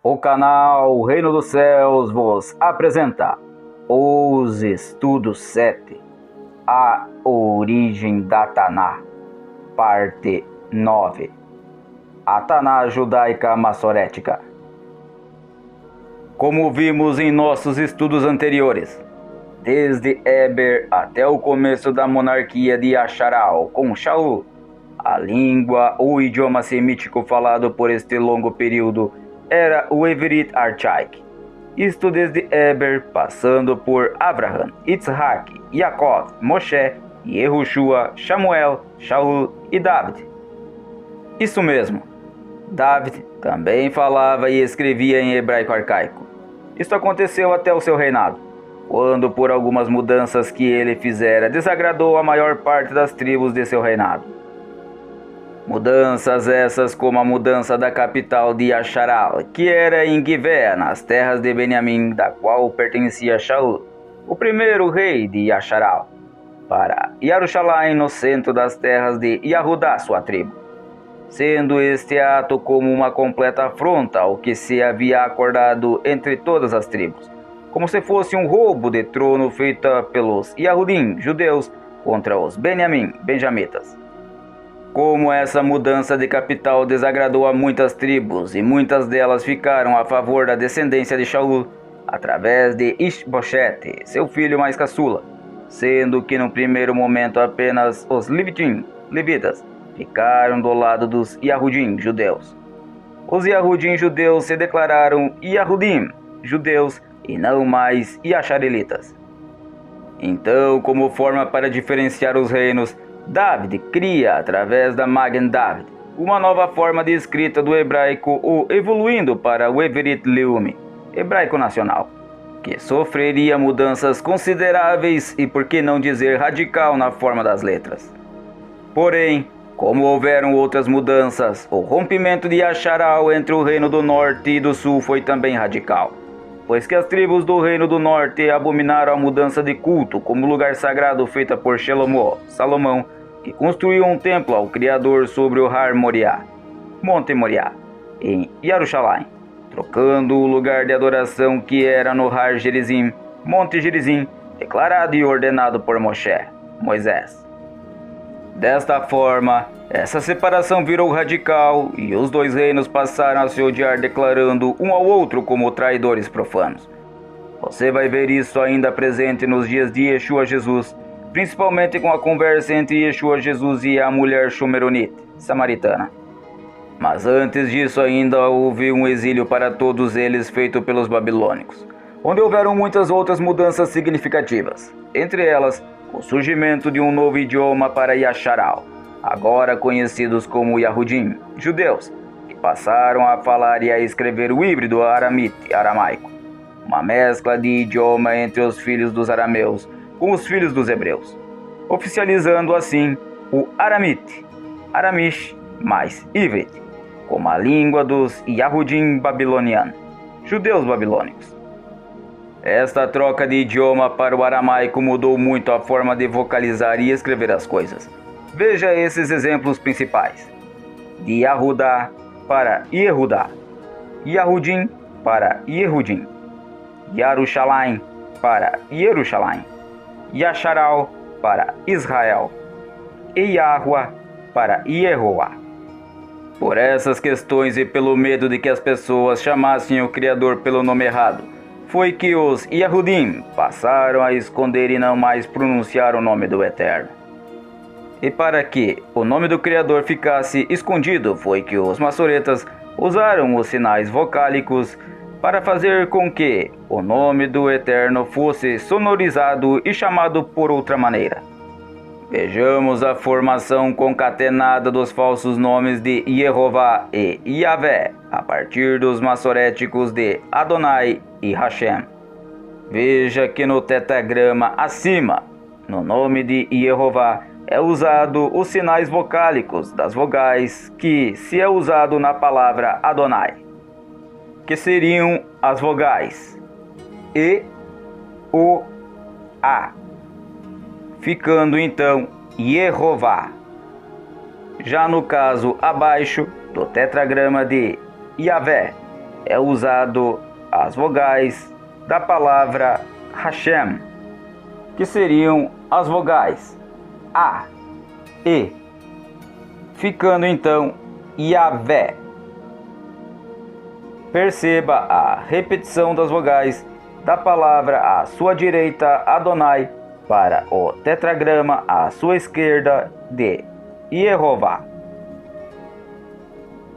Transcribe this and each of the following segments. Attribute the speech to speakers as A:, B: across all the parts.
A: O canal Reino dos Céus vos apresenta os Estudos 7, a origem da Taná, parte 9, a Taná judaica massorética. Como vimos em nossos estudos anteriores, desde Eber até o começo da monarquia de Asharal com Shaul, a língua ou idioma semítico falado por este longo período era o Everit Archaic. Isto desde Eber, passando por Abraham, Yitzhak, Yaakov, Moshe, Yehoshua, Samuel, Shaul e David. Isso mesmo, David também falava e escrevia em hebraico arcaico. Isto aconteceu até o seu reinado, quando por algumas mudanças que ele fizera desagradou a maior parte das tribos de seu reinado. Mudanças essas como a mudança da capital de Asharal, que era em Gibeá, nas terras de Benjamim, da qual pertencia Shaul, o primeiro rei de Asharal, para Jerusalém, no centro das terras de Yahudá, sua tribo, sendo este ato como uma completa afronta ao que se havia acordado entre todas as tribos, como se fosse um roubo de trono feito pelos Yahudim, judeus, contra os benjamitas. Como essa mudança de capital desagradou a muitas tribos, e muitas delas ficaram a favor da descendência de Shaul, através de Ishboshete, seu filho mais caçula, sendo que no primeiro momento apenas os levitas, ficaram do lado dos Yahudim, judeus. Os Yahudim judeus se declararam Yahudim, judeus, e não mais Yasharelitas. Então, como forma para diferenciar os reinos, David cria, através da Magen David, uma nova forma de escrita do hebraico, ou evoluindo para o Everit Leumi, hebraico nacional, que sofreria mudanças consideráveis e, por que não dizer, radical na forma das letras. Porém, como houveram outras mudanças, o rompimento de Asharal entre o reino do norte e do sul foi também radical, pois que as tribos do reino do norte abominaram a mudança de culto como lugar sagrado feita por Salomão, que construiu um templo ao Criador sobre o Har Moriá, Monte Moriá, em Jerusalém, trocando o lugar de adoração que era no Har Gerizim, Monte Gerizim, declarado e ordenado por Moisés. Desta forma, essa separação virou radical e os dois reinos passaram a se odiar, declarando um ao outro como traidores profanos. Você vai ver isso ainda presente nos dias de Yeshua Jesus, principalmente com a conversa entre Yeshua Jesus e a mulher Shumeronite, samaritana. Mas antes disso ainda houve um exílio para todos eles feito pelos babilônicos, onde houveram muitas outras mudanças significativas, entre elas o surgimento de um novo idioma para Yasharal, agora conhecidos como Yahudim, judeus, que passaram a falar e a escrever o híbrido aramaico, uma mescla de idioma entre os filhos dos arameus com os filhos dos hebreus, oficializando assim o aramite, aramish mais ivrit, como a língua dos Yahudim babilonianos, judeus babilônicos. Esta troca de idioma para o aramaico mudou muito a forma de vocalizar e escrever as coisas. Veja esses exemplos principais: de Yahudá para Yehudá, Yahudim para Yehudim, Yarushalayim para Jerusalém, Yasharal para Israel e Yahua para Yehoá. Por essas questões e pelo medo de que as pessoas chamassem o Criador pelo nome errado, foi que os Yahudim passaram a esconder e não mais pronunciar o nome do Eterno. E para que o nome do Criador ficasse escondido, foi que os massoretas usaram os sinais vocálicos para fazer com que o nome do Eterno fosse sonorizado e chamado por outra maneira. Vejamos a formação concatenada dos falsos nomes de Yehová e Yahvé a partir dos massoréticos de Adonai e Hashem. Veja que no tetragrama acima, no nome de Yehová, é usado os sinais vocálicos das vogais que se é usado na palavra Adonai, que seriam as vogais E, O, A, ficando então Yehová. Já no caso abaixo do tetragrama de Yahvé, é usado as vogais da palavra Hashem, que seriam as vogais A, E, ficando então Yahvé. Perceba a repetição das vogais da palavra à sua direita, Adonai, para o tetragrama à sua esquerda de Yehová.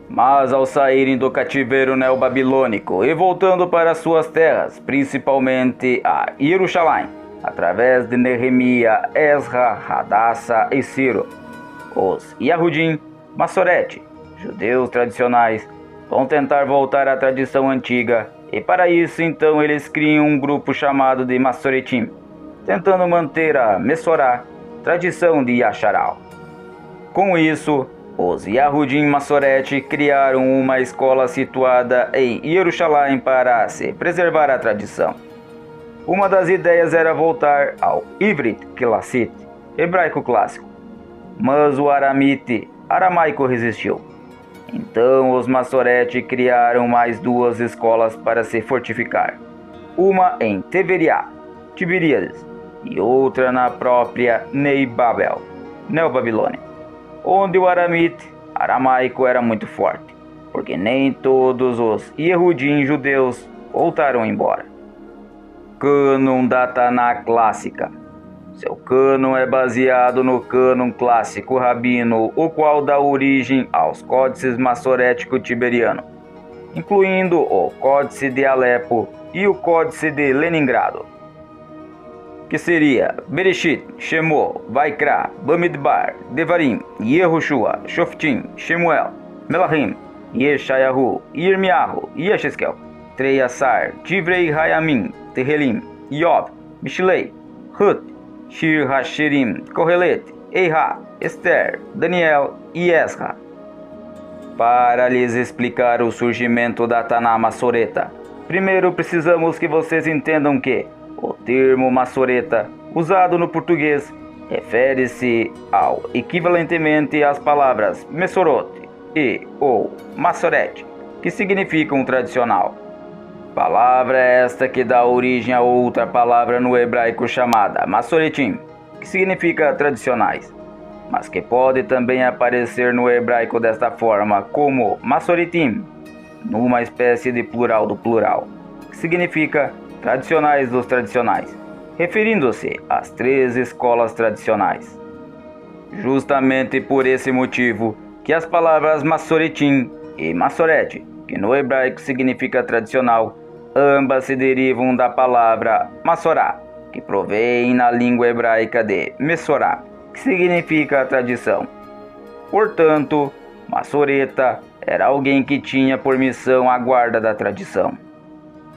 A: Mas ao saírem do cativeiro neobabilônico e voltando para suas terras, principalmente a Jerusalém, através de Nehemia, Esra, Hadassa e Ciro, os Yahudim, Massorete, judeus tradicionais, vão tentar voltar à tradição antiga, e para isso então eles criam um grupo chamado de Massoretim, tentando manter a Messorá, tradição de Yasharal. Com isso, os Yahudim Massorete criaram uma escola situada em Jerusalém para se preservar a tradição. Uma das ideias era voltar ao Ivrit Classic, hebraico clássico, mas o aramaico resistiu. Então os Massorete criaram mais duas escolas para se fortificar, uma em Tiberíades, e outra na própria Neibabel, Neobabilônia, onde o aramaico era muito forte, porque nem todos os Yehudim judeus voltaram embora. Cânon da Taná clássica. Seu cânon é baseado no cânon clássico rabino, o qual dá origem aos códices massorético-tiberiano, incluindo o Códice de Alepo e o Códice de Leningrado, que seria Bereshit, Shemot, Vaikra, Bamidbar, Devarim, Yehoshua, Shoftim, Shemuel, Melahim, Yeshayahu, Yirmiyahu, Yesheskel, Treiassar, Divrei Hayamim, Tehelim, Iob, Mishlei, Hut, Shir Hashirim, Kohelet, Eira, Esther, Daniel e Esra. Para lhes explicar o surgimento da Taná Massoreta, primeiro precisamos que vocês entendam que o termo Massoreta, usado no português, refere-se ao equivalentemente às palavras Messorot e ou Massorete, que significam tradicional. Palavra esta que dá origem a outra palavra no hebraico chamada Massoretim, que significa tradicionais, mas que pode também aparecer no hebraico desta forma como Massoretim, numa espécie de plural do plural, que significa tradicionais dos tradicionais, referindo-se às 3 escolas tradicionais. Justamente por esse motivo que as palavras Massoretim e Massorete, que no hebraico significa tradicional, ambas se derivam da palavra Massorá, que provém na língua hebraica de Messorá, que significa tradição. Portanto, Massoreta era alguém que tinha por missão a guarda da tradição.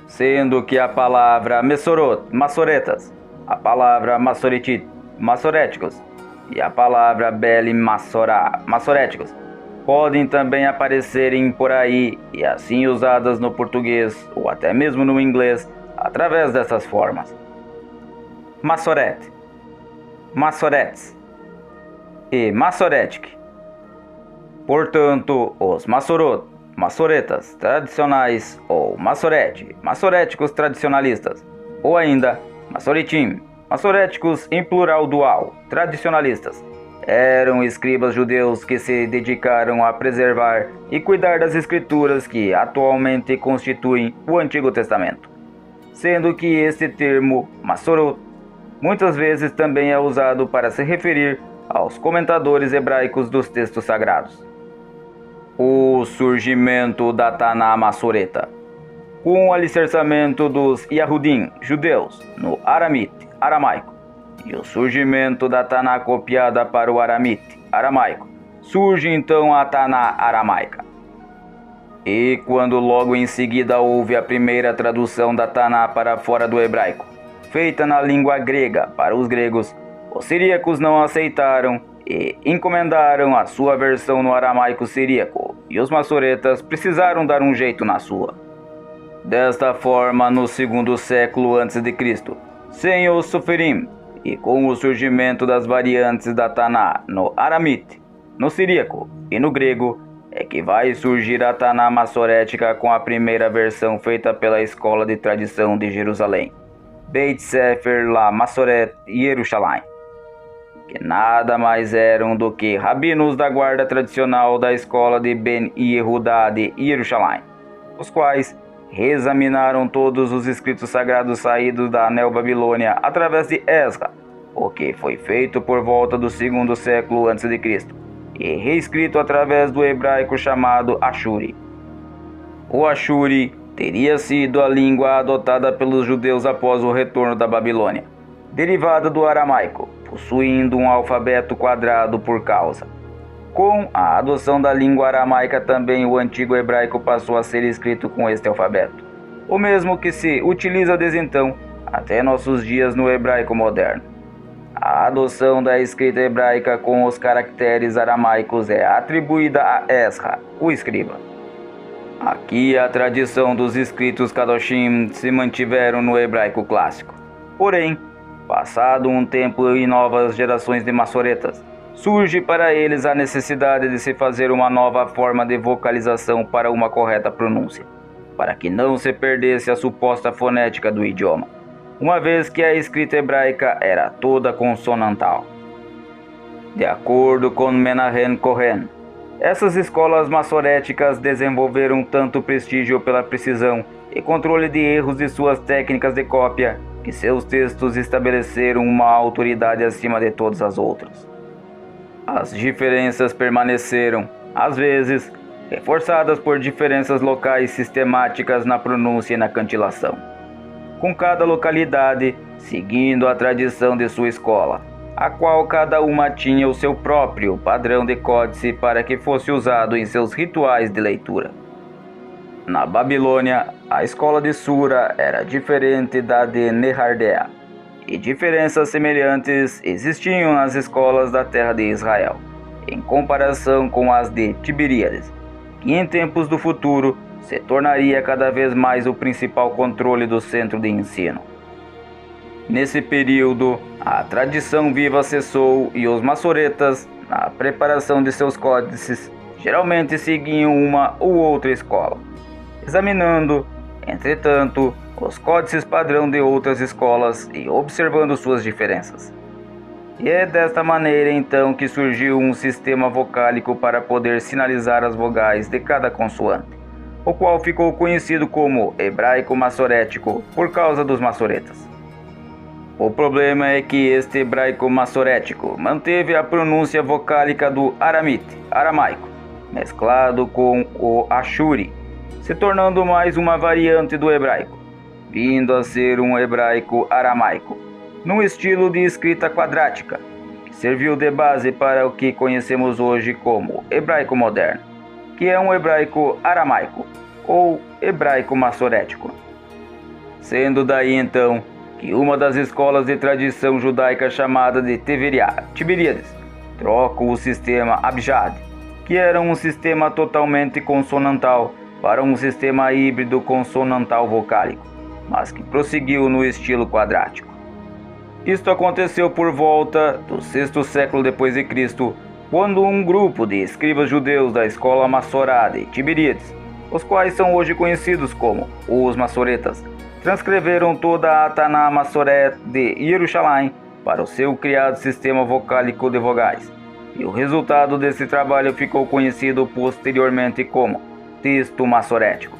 A: Sendo que a palavra Messorot, Massoretas, a palavra Massoretit, Massoréticos, e a palavra Beli Massorá, Massoréticos, podem também aparecerem por aí e assim usadas no português ou até mesmo no inglês através dessas formas: Massoret, Massoretes e Massoretic. Portanto, os Massorot, Massoretas tradicionais ou Massorete, Massoréticos tradicionalistas, ou ainda Massoretim, Massoréticos em plural dual, tradicionalistas, eram escribas judeus que se dedicaram a preservar e cuidar das escrituras que atualmente constituem o Antigo Testamento, sendo que este termo, Massorot, muitas vezes também é usado para se referir aos comentadores hebraicos dos textos sagrados. O surgimento da Taná Massoreta. Com o alicerçamento dos Yahudim, judeus, no aramaico, e o surgimento da Taná copiada para o aramaico, surge então a Taná aramaica. E quando logo em seguida houve a primeira tradução da Taná para fora do hebraico, feita na língua grega para os gregos, os siríacos não aceitaram e encomendaram a sua versão no aramaico siríaco, e os massoretas precisaram dar um jeito na sua. Desta forma, no 2º século a.C., sem os Soferim, e com o surgimento das variantes da Taná no aramite, no siríaco e no grego, é que vai surgir a Taná Massorética com a primeira versão feita pela Escola de Tradição de Jerusalém, Beit Sefer La Massoret Yerushalayim, que nada mais eram do que rabinos da guarda tradicional da Escola de Ben Yehudá de Yerushalayim, os quais reexaminaram todos os escritos sagrados saídos da Neobabilônia através de Esra, o que foi feito por volta do 2º século a.C., e reescrito através do hebraico chamado Ashuri. O Ashuri teria sido a língua adotada pelos judeus após o retorno da Babilônia, derivada do aramaico, possuindo um alfabeto quadrado por causa. Com a adoção da língua aramaica também o antigo hebraico passou a ser escrito com este alfabeto, o mesmo que se utiliza desde então até nossos dias no hebraico moderno. A adoção da escrita hebraica com os caracteres aramaicos é atribuída a Esra, o escriba. Aqui a tradição dos escritos Kadoshim se mantiveram no hebraico clássico. Porém, passado um tempo e novas gerações de massoretas, surge para eles a necessidade de se fazer uma nova forma de vocalização para uma correta pronúncia, para que não se perdesse a suposta fonética do idioma, uma vez que a escrita hebraica era toda consonantal. De acordo com Menahem Cohen, essas escolas massoréticas desenvolveram tanto prestígio pela precisão e controle de erros de suas técnicas de cópia, que seus textos estabeleceram uma autoridade acima de todas as outras. As diferenças permaneceram, às vezes, reforçadas por diferenças locais sistemáticas na pronúncia e na cantilação, com cada localidade seguindo a tradição de sua escola, a qual cada uma tinha o seu próprio padrão de códice para que fosse usado em seus rituais de leitura. Na Babilônia, a escola de Sura era diferente da de Nehardea, e diferenças semelhantes existiam nas escolas da terra de Israel, em comparação com as de Tiberíades, que em tempos do futuro se tornaria cada vez mais o principal controle do centro de ensino. Nesse período, a tradição viva cessou e os massoretas, na preparação de seus códices, geralmente seguiam uma ou outra escola, examinando, entretanto, os códices padrão de outras escolas e observando suas diferenças. E é desta maneira então que surgiu um sistema vocálico para poder sinalizar as vogais de cada consoante, o qual ficou conhecido como hebraico massorético por causa dos massoretas. O problema é que este hebraico massorético manteve a pronúncia vocálica do aramaico, mesclado com o ashuri, se tornando mais uma variante do hebraico, vindo a ser um hebraico aramaico, num estilo de escrita quadrática, que serviu de base para o que conhecemos hoje como hebraico moderno, que é um hebraico aramaico, ou hebraico massorético. Sendo daí então que uma das escolas de tradição judaica chamada de Tiberíades troca o sistema Abjad, que era um sistema totalmente consonantal, para um sistema híbrido consonantal vocálico, mas que prosseguiu no estilo quadrático. Isto aconteceu por volta do 6º século depois de Cristo, quando um grupo de escribas judeus da escola Massorá de Tiberíades, os quais são hoje conhecidos como os massoretas, transcreveram toda a Taná Massoré de Yerushalayim para o seu criado sistema vocálico de vogais, e o resultado desse trabalho ficou conhecido posteriormente como texto massorético.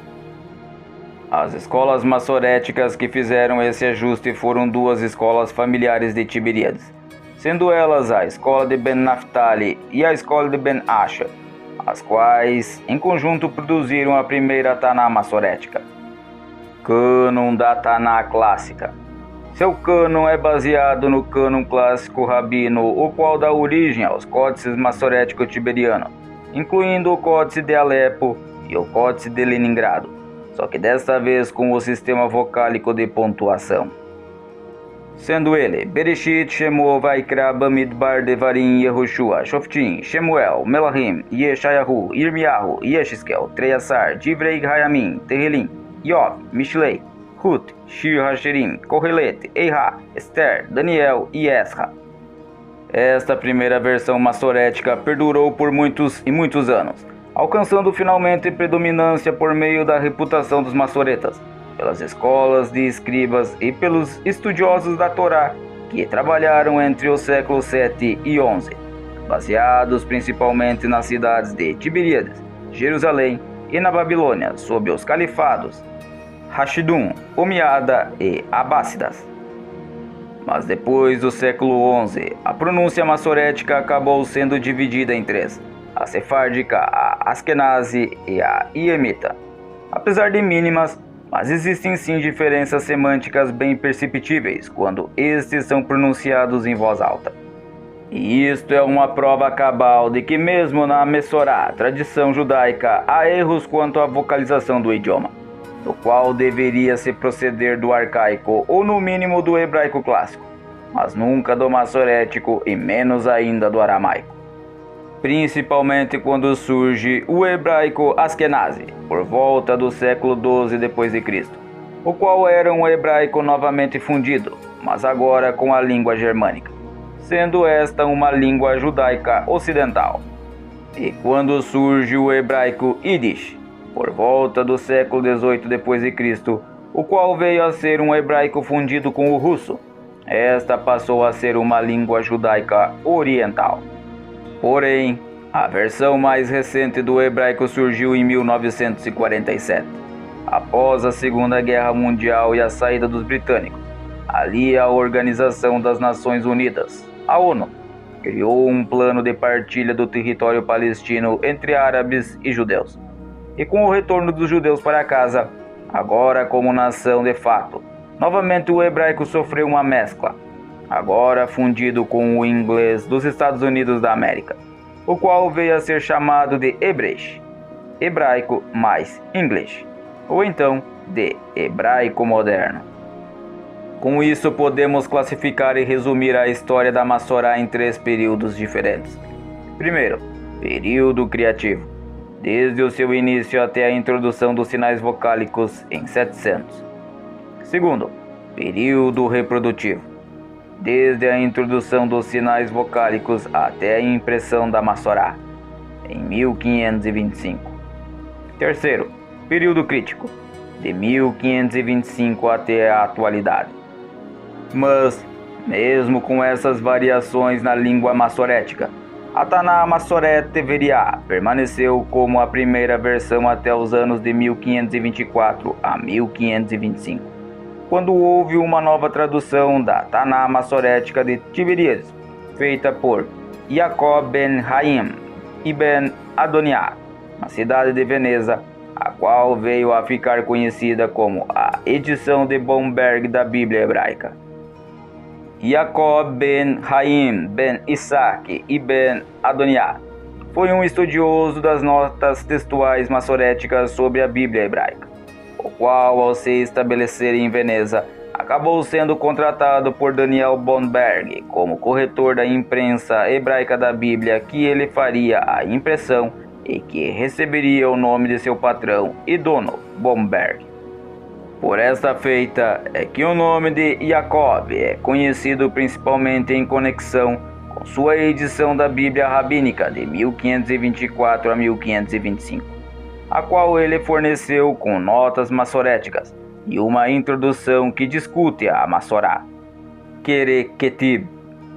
A: As escolas massoréticas que fizeram esse ajuste foram duas escolas familiares de Tiberíades, sendo elas a escola de Ben Naphtali e a escola de Ben Asher, as quais em conjunto produziram a primeira Taná massorética. Cânon da Taná clássica. Seu cânon é baseado no cânon clássico rabino, o qual dá origem aos códices massorético-tiberianos, incluindo o códice de Alepo e o códice de Leningrado, só que desta vez com o sistema vocálico de pontuação. Sendo ele Bereshit, Shemu, Vaikra, Bamidbar, Devarim, Yehoshua, Shoftim, Shemuel, Melahim, Yeshayahu, Irmiyahu, Yesheskel, Treiassar, Divrei, Hayamim, Tehilim, Yov, Mishlei, Ruth, Shir Hashirim, Kohelet, Eihá, Esther, Daniel e Esra. Esta primeira versão massorética perdurou por muitos e muitos anos, alcançando finalmente predominância por meio da reputação dos maçoretas, pelas escolas de escribas e pelos estudiosos da Torá que trabalharam entre os séculos 7 e 11, baseados principalmente nas cidades de Tiberíades, Jerusalém e na Babilônia, sob os califados Rashidun, Umayyada e Abássidas. Mas depois do século XI, a pronúncia maçorética acabou sendo dividida em três: a sefárdica, a askenazi e a iemita. Apesar de mínimas, mas existem sim diferenças semânticas bem perceptíveis quando estes são pronunciados em voz alta. E isto é uma prova cabal de que mesmo na Messorá, tradição judaica, há erros quanto à vocalização do idioma, do qual deveria se proceder do arcaico ou no mínimo do hebraico clássico, mas nunca do maçorético e menos ainda do aramaico. Principalmente quando surge o hebraico askenazi, por volta do século XII d.C., o qual era um hebraico novamente fundido, mas agora com a língua germânica, sendo esta uma língua judaica ocidental. E quando surge o hebraico Yiddish, por volta do século XVIII d.C., o qual veio a ser um hebraico fundido com o russo, esta passou a ser uma língua judaica oriental. Porém, a versão mais recente do hebraico surgiu em 1947, após a Segunda Guerra Mundial e a saída dos britânicos. Ali a Organização das Nações Unidas, a ONU, criou um plano de partilha do território palestino entre árabes e judeus. E com o retorno dos judeus para casa, agora como nação de fato, novamente o hebraico sofreu uma mescla, agora fundido com o inglês dos Estados Unidos da América, o qual veio a ser chamado de hebresh, hebraico mais inglês, ou então de hebraico moderno. Com isso podemos classificar e resumir a história da Massorá em três períodos diferentes. Primeiro, período criativo, desde o seu início até a introdução dos sinais vocálicos em 700. Segundo, período reprodutivo, desde a introdução dos sinais vocálicos até a impressão da Massorá, em 1525. Terceiro, período crítico, de 1525 até a atualidade. Mas, mesmo com essas variações na língua massorética, a Taná Massoré Teveriá permaneceu como a primeira versão até os anos de 1524 a 1525, quando houve uma nova tradução da Taná Massorética de Tiberíades, feita por Jacob ben Haim ibn Adoniá, na cidade de Veneza, a qual veio a ficar conhecida como a edição de Bomberg da Bíblia Hebraica. Jacob ben Haim ben Isaac ibn Adoniá foi um estudioso das notas textuais massoréticas sobre a Bíblia Hebraica, o qual, ao se estabelecer em Veneza, acabou sendo contratado por Daniel Bomberg como corretor da imprensa hebraica da Bíblia, que ele faria a impressão e que receberia o nome de seu patrão e dono, Bomberg. Por esta feita é que o nome de Jacob é conhecido principalmente em conexão com sua edição da Bíblia Rabínica de 1524 a 1525, a qual ele forneceu com notas massoréticas e uma introdução que discute a Massorá, Kereketib,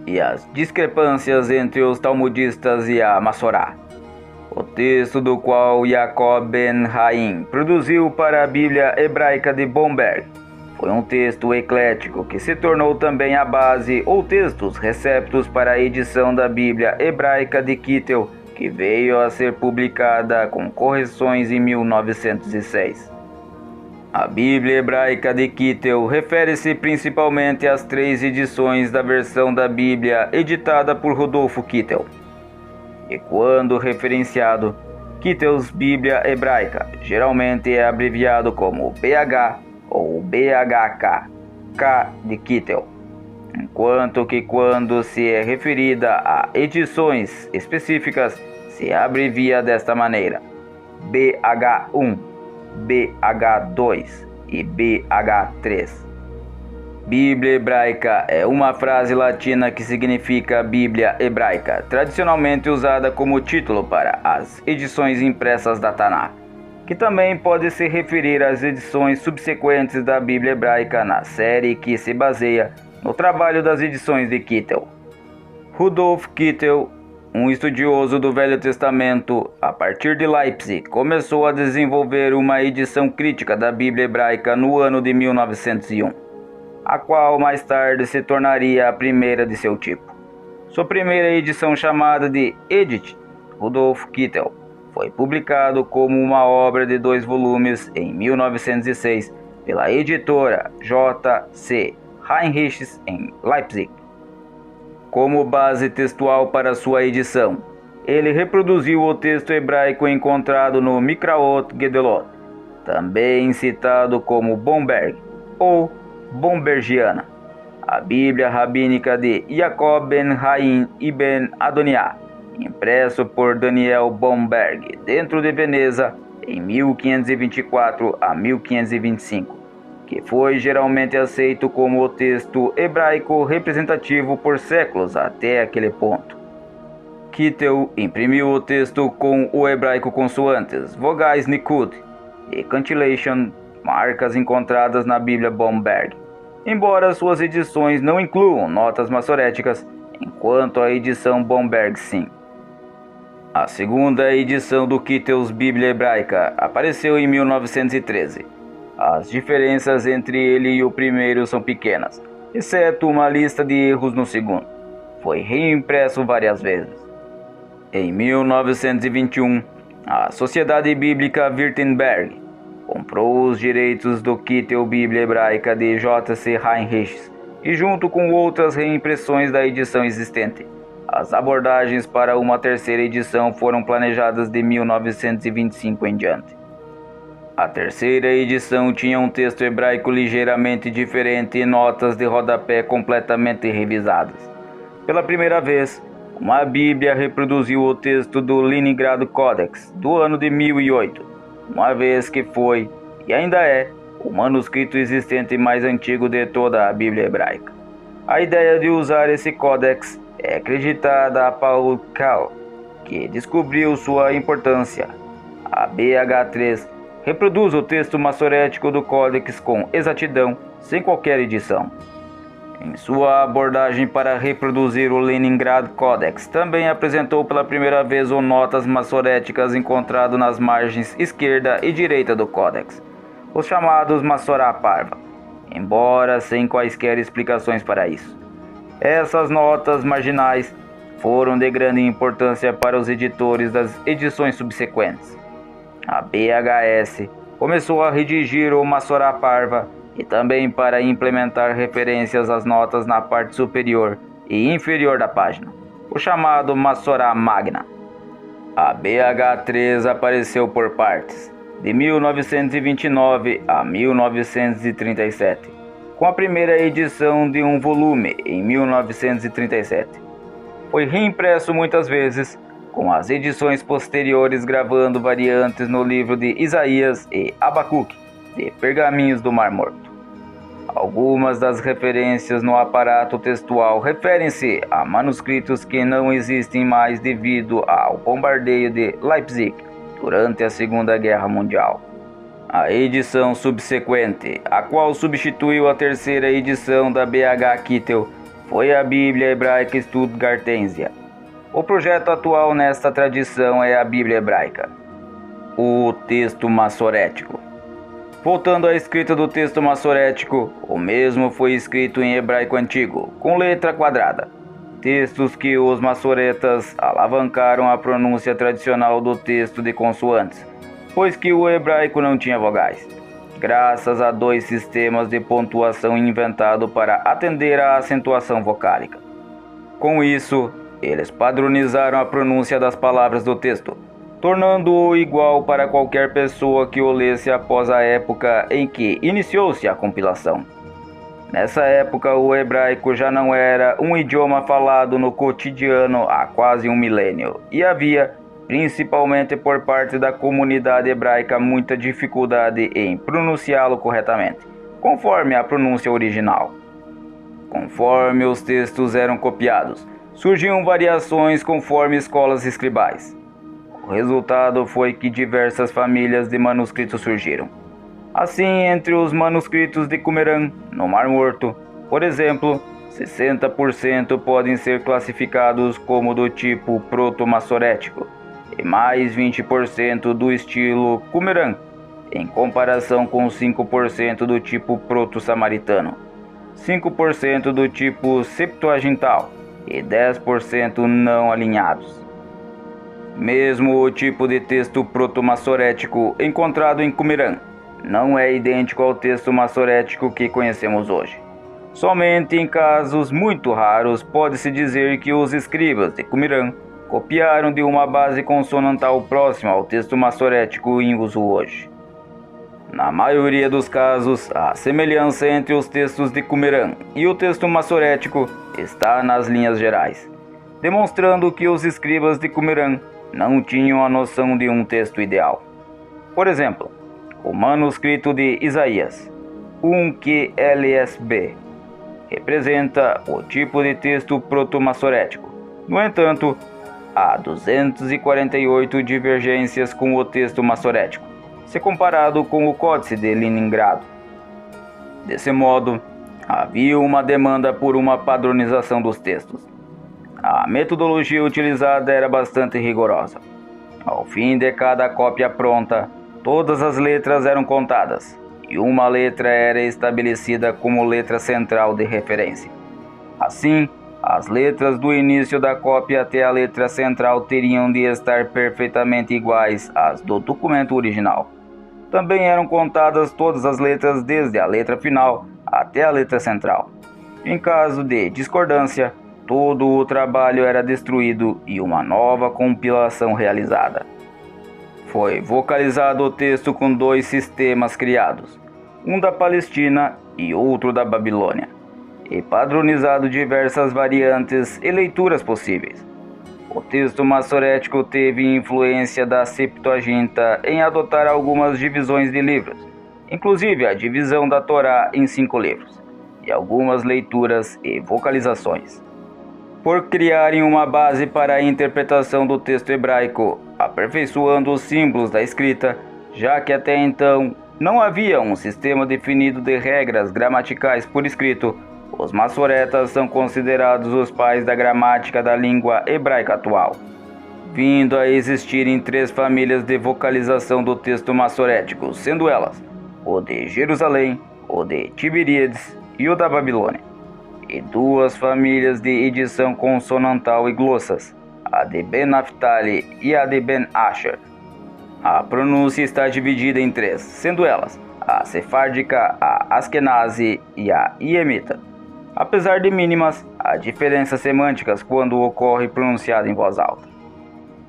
A: e as discrepâncias entre os talmudistas e a Massorá. O texto do qual Jacob ben Haim produziu para a Bíblia Hebraica de Bomberg foi um texto eclético que se tornou também a base ou textos receptos para a edição da Bíblia Hebraica de Kittel, que veio a ser publicada com correções em 1906. A Bíblia Hebraica de Kittel refere-se principalmente às três edições da versão da Bíblia editada por Rodolfo Kittel. E quando referenciado, Kittel's Bíblia Hebraica geralmente é abreviado como BH ou BHK, K de Kittel, enquanto que quando se é referida a edições específicas, se abrevia desta maneira: BH1, BH2 e BH3. Bíblia hebraica é uma frase latina que significa Bíblia hebraica, tradicionalmente usada como título para as edições impressas da Tanakh, que também pode se referir às edições subsequentes da Bíblia hebraica na série que se baseia no trabalho das edições de Kittel. Rudolf Kittel, um estudioso do Velho Testamento, a partir de Leipzig, começou a desenvolver uma edição crítica da Bíblia hebraica no ano de 1901, a qual mais tarde se tornaria a primeira de seu tipo. Sua primeira edição, chamada de Edith Rudolf Kittel, foi publicado como uma obra de 2 volumes em 1906 pela editora J.C. Heinrichs em Leipzig. Como base textual para sua edição, ele reproduziu o texto hebraico encontrado no Mikraot Gedolot, também citado como Bomberg ou Bombergiana, a Bíblia rabínica de Jacob ben Haim ibn Adoniah, impresso por Daniel Bomberg dentro de Veneza em 1524 a 1525, que foi geralmente aceito como o texto hebraico representativo por séculos até aquele ponto. Kittel imprimiu o texto com o hebraico consoantes, vogais Nikud e cantillation, marcas encontradas na Bíblia Bomberg, embora suas edições não incluam notas massoréticas, enquanto a edição Bomberg sim. A segunda edição do Kittel's Bíblia Hebraica apareceu em 1913. As diferenças entre ele e o primeiro são pequenas, exceto uma lista de erros no segundo. Foi reimpresso várias vezes. Em 1921, a Sociedade Bíblica Württemberg comprou os direitos do Kittel Bíblia Hebraica de J.C. Heinrichs e, junto com outras reimpressões da edição existente, as abordagens para uma terceira edição foram planejadas de 1925 em diante. A terceira edição tinha um texto hebraico ligeiramente diferente e notas de rodapé completamente revisadas. Pela primeira vez, uma Bíblia reproduziu o texto do Leningrado Codex do ano de 1008, uma vez que foi, e ainda é, o manuscrito existente mais antigo de toda a Bíblia hebraica. A ideia de usar esse códex é acreditada a Paul Cal, que descobriu sua importância. A BH3 reproduz o texto massorético do códex com exatidão, sem qualquer edição. Em sua abordagem para reproduzir o Leningrado Codex, também apresentou pela primeira vez o notas massoréticas encontrado nas margens esquerda e direita do códex, os chamados Massorá Parva, embora sem quaisquer explicações para isso. Essas notas marginais foram de grande importância para os editores das edições subsequentes. A BHS começou a redigir o Massorá Parva e também para implementar referências às notas na parte superior e inferior da página, o chamado Massorá Magna. A BH3 apareceu por partes, de 1929 a 1937, com a primeira edição de um volume em 1937. Foi reimpresso muitas vezes, com as edições posteriores gravando variantes no livro de Isaías e Abacuque, de Pergaminhos do Mar Morto. Algumas das referências no aparato textual referem-se a manuscritos que não existem mais devido ao bombardeio de Leipzig durante a Segunda Guerra Mundial. A edição subsequente, a qual substituiu a terceira edição da BH Kittel, foi a Bíblia Hebraica Stuttgartensia. O projeto atual nesta tradição é a Bíblia Hebraica, o texto massorético. Voltando à escrita do texto massorético, o mesmo foi escrito em hebraico antigo, com letra quadrada. Textos que os massoretas alavancaram a pronúncia tradicional do texto de consoantes, pois que o hebraico não tinha vogais, graças a 2 sistemas de pontuação inventados para atender à acentuação vocálica. Com isso, eles padronizaram a pronúncia das palavras do texto, tornando-o igual para qualquer pessoa que o lesse após a época em que iniciou-se a compilação. Nessa época, o hebraico já não era um idioma falado no cotidiano há quase um milênio, e havia, principalmente por parte da comunidade hebraica, muita dificuldade em pronunciá-lo corretamente, conforme a pronúncia original. conforme os textos eram copiados, surgiam variações conforme escolas escribais. O resultado foi que diversas famílias de manuscritos surgiram. Assim, entre os manuscritos de Qumran, no Mar Morto, por exemplo, 60% podem ser classificados como do tipo proto-massorético e mais 20% do estilo Qumran, em comparação com 5% do tipo proto-samaritano, 5% do tipo septuagintal e 10% não alinhados. Mesmo o tipo de texto proto-massorético encontrado em Qumran não é idêntico ao texto massorético que conhecemos hoje. Somente em casos muito raros pode-se dizer que os escribas de Qumran copiaram de uma base consonantal próxima ao texto massorético em uso hoje. Na maioria dos casos, a semelhança entre os textos de Qumran e o texto massorético está nas linhas gerais, demonstrando que os escribas de Qumran não tinham a noção de um texto ideal. Por exemplo, o manuscrito de Isaías, 1QLSB, representa o tipo de texto proto-massorético. No entanto, há 248 divergências com o texto massorético, se comparado com o Códice de Leningrado. Desse modo, havia uma demanda por uma padronização dos textos. A metodologia utilizada era bastante rigorosa. Ao fim de cada cópia pronta, todas as letras eram contadas, e uma letra era estabelecida como letra central de referência. Assim, as letras do início da cópia até a letra central teriam de estar perfeitamente iguais às do documento original. Também eram contadas todas as letras desde a letra final até a letra central. Em caso de discordância, todo o trabalho era destruído e uma nova compilação realizada. Foi vocalizado o texto com dois sistemas criados, um da Palestina e outro da Babilônia, e padronizado diversas variantes e leituras possíveis. O texto massorético teve influência da Septuaginta em adotar algumas divisões de livros, inclusive a divisão da Torá em 5 livros, e algumas leituras e vocalizações. Por criarem uma base para a interpretação do texto hebraico, aperfeiçoando os símbolos da escrita, já que até então não havia um sistema definido de regras gramaticais por escrito, os massoretas são considerados os pais da gramática da língua hebraica atual, vindo a existirem 3 famílias de vocalização do texto massorético, sendo elas o de Jerusalém, o de Tiberíades e o da Babilônia, e 2 famílias de edição consonantal e glossas, a de Ben Naphtali e a de Ben Asher. A pronúncia está dividida em 3, sendo elas a sefárdica, a askenazi e a iemita. Apesar de mínimas, há diferenças semânticas quando ocorre pronunciado em voz alta.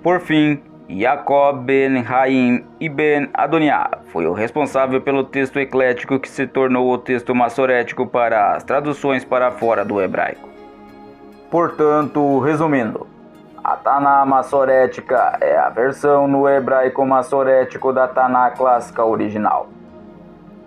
A: Por fim, Jacob ben Haim e ben Adoniá foi o responsável pelo texto eclético que se tornou o texto massorético para as traduções para fora do hebraico. Portanto, resumindo, a Taná massorética é a versão no hebraico massorético da Taná clássica original.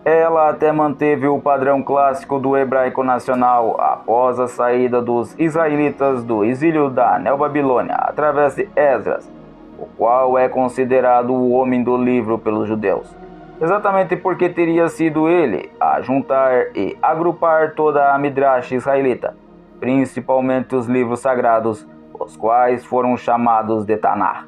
A: Ela até manteve o padrão clássico do hebraico nacional após a saída dos israelitas do exílio da Neobabilônia através de Esdras, o qual é considerado o homem do livro pelos judeus, exatamente porque teria sido ele a juntar e agrupar toda a Midrash israelita, principalmente os livros sagrados, os quais foram chamados de Taná.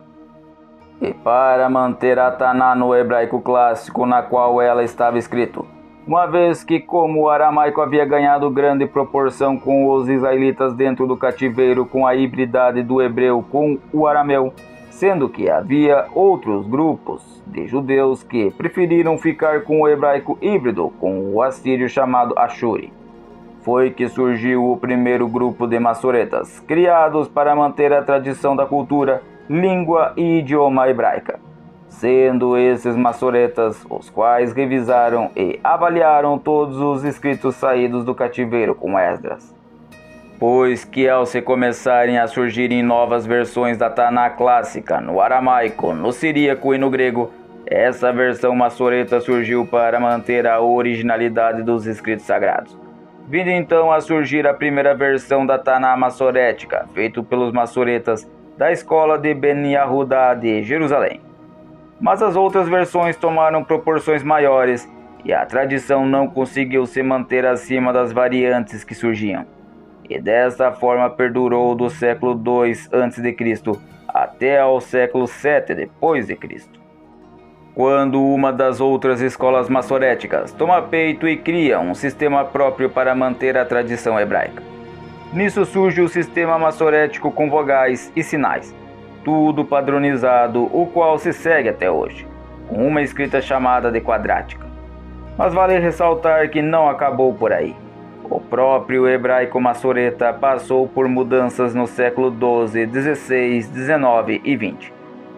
A: E para manter a Taná no hebraico clássico na qual ela estava escrito, uma vez que como o aramaico havia ganhado grande proporção com os israelitas dentro do cativeiro com a hibridade do hebreu com o arameu, sendo que havia outros grupos de judeus que preferiram ficar com o hebraico híbrido com o assírio chamado Ashuri. Foi que surgiu o primeiro grupo de massoretas, criados para manter a tradição da cultura, língua e idioma hebraica, sendo esses massoretas os quais revisaram e avaliaram todos os escritos saídos do cativeiro com Esdras. Pois que ao se começarem a surgirem novas versões da Taná clássica no aramaico, no siríaco e no grego, essa versão massoreta surgiu para manter a originalidade dos escritos sagrados, vindo então a surgir a primeira versão da Taná Massorética, feito pelos massoretas da escola de Ben Yahuda de Jerusalém. Mas as outras versões tomaram proporções maiores e a tradição não conseguiu se manter acima das variantes que surgiam. E desta forma perdurou do século II a.C. até ao século VII d.C., quando uma das outras escolas massoréticas toma peito e cria um sistema próprio para manter a tradição hebraica. Nisso surge o sistema massorético com vogais e sinais, tudo padronizado, o qual se segue até hoje, com uma escrita chamada de quadrática. Mas vale ressaltar que não acabou por aí. O próprio hebraico massoreta passou por mudanças no século XII, XVI, XIX e XX.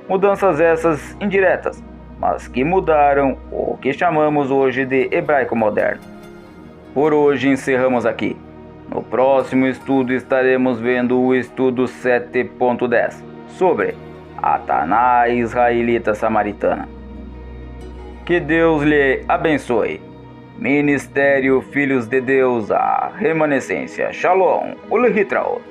A: Mudanças essas indiretas, mas que mudaram o que chamamos hoje de hebraico moderno. Por hoje encerramos aqui. No próximo estudo estaremos vendo o estudo 7.10 sobre a Taná israelita samaritana. Que Deus lhe abençoe. Ministério Filhos de Deus, a remanescência. Shalom, Ulritraot.